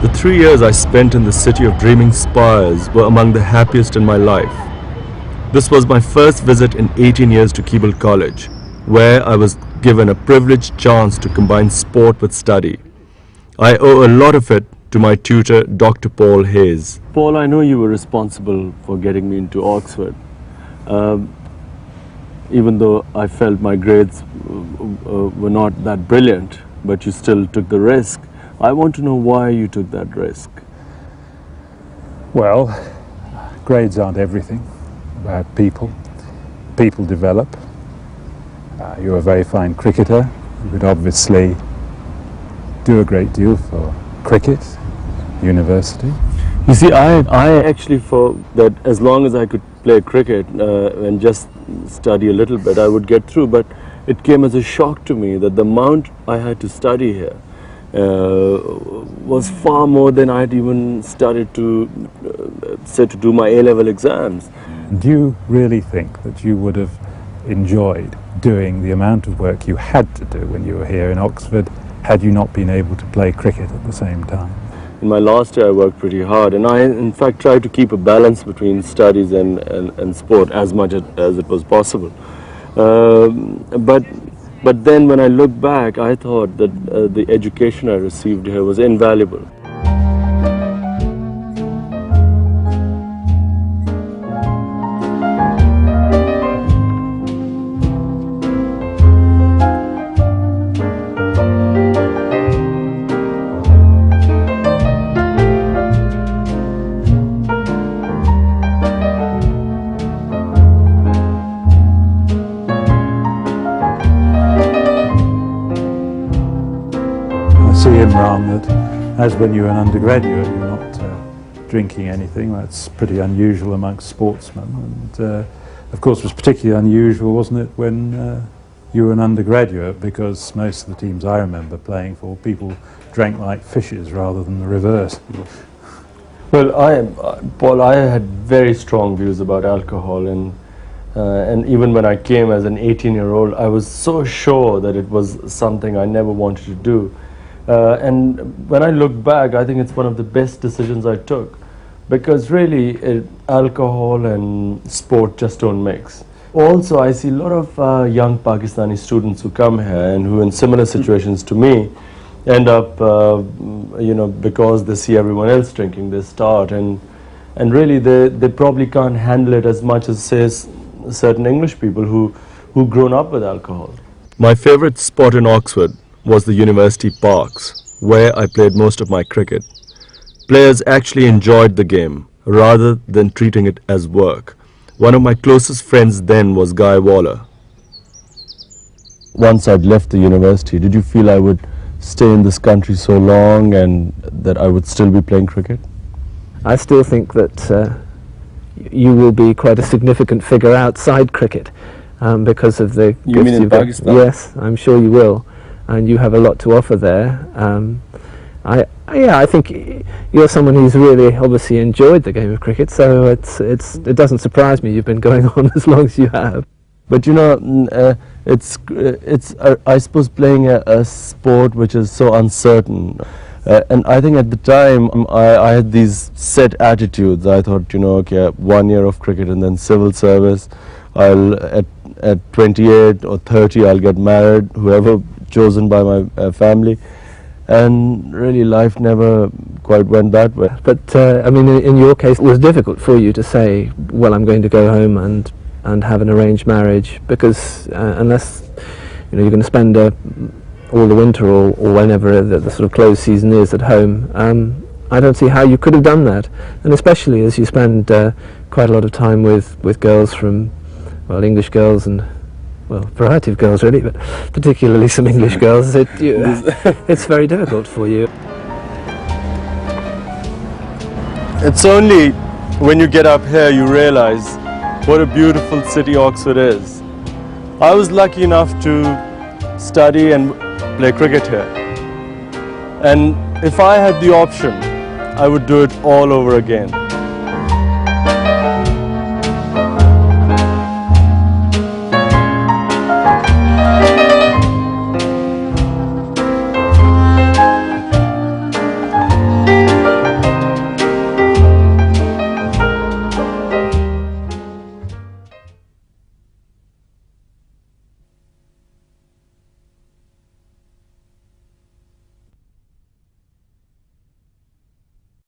The 3 years I spent in the city of dreaming spires were among the happiest in my life. This was my first visit in 18 years to Keble College, where I was given a privileged chance to combine sport with study. I owe a lot of it to my tutor, Dr. Paul Hayes. Paul, I know you were responsible for getting me into Oxford. Even though I felt my grades were not that brilliant, but you still took the risk. I want to know why you took that risk. Well, grades aren't everything. About people. People develop. You're a very fine cricketer. You would obviously do a great deal for cricket, university. You see, I actually thought that as long as I could play cricket and just study a little bit, I would get through. But it came as a shock to me that the amount I had to study here was far more than I had even studied to, say, to do my A-level exams. Do you really think that you would have enjoyed doing the amount of work you had to do when you were here in Oxford had you not been able to play cricket at the same time? In my last year I worked pretty hard, and I in fact tried to keep a balance between studies and sport as much as it was possible. But then when I look back, I thought that the education I received here was invaluable. See, Imran, that as when you're an undergraduate you're not drinking anything. That's pretty unusual amongst sportsmen, and of course it was particularly unusual, wasn't it, when you were an undergraduate, because most of the teams I remember playing for, people drank like fishes rather than the reverse. Well, Paul, I had very strong views about alcohol, and even when I came as an 18-year-old, I was so sure that it was something I never wanted to do. And when I look back, I think it's one of the best decisions I took, because really alcohol and sport just don't mix. Also, I see a lot of young Pakistani students who come here and who in similar situations to me end up, because they see everyone else drinking, they start, and really they probably can't handle it as much as, say, certain English people who've grown up with alcohol. My favorite spot in Oxford was the university parks, where I played most of my cricket. Players actually enjoyed the game, rather than treating it as work. One of my closest friends then was Guy Waller. Once I'd left the university, did you feel I would stay in this country so long and that I would still be playing cricket? I still think that you will be quite a significant figure outside cricket because of the You mean in Pakistan? Yes, I'm sure you will. And you have a lot to offer there. I think you're someone who's really obviously enjoyed the game of cricket, so it doesn't surprise me you've been going on as long as you have. But you know, I suppose playing a sport which is so uncertain. And I think at the time I had these set attitudes. I thought, okay, 1 year of cricket and then civil service. At 28 or 30 I'll get married, whoever chosen by my family, and really life never quite went that way. But I mean, in your case, it was difficult for you to say, well, I'm going to go home and have an arranged marriage, because unless you're going to spend all the winter or whenever the sort of closed season is at home, I don't see how you could have done that, and especially as you spend quite a lot of time with girls from, well, English girls and, well, a variety of girls really, but particularly some English girls. It's very difficult for you. It's only when you get up here you realize what a beautiful city Oxford is. I was lucky enough to study and play cricket here, and if I had the option, I would do it all over again.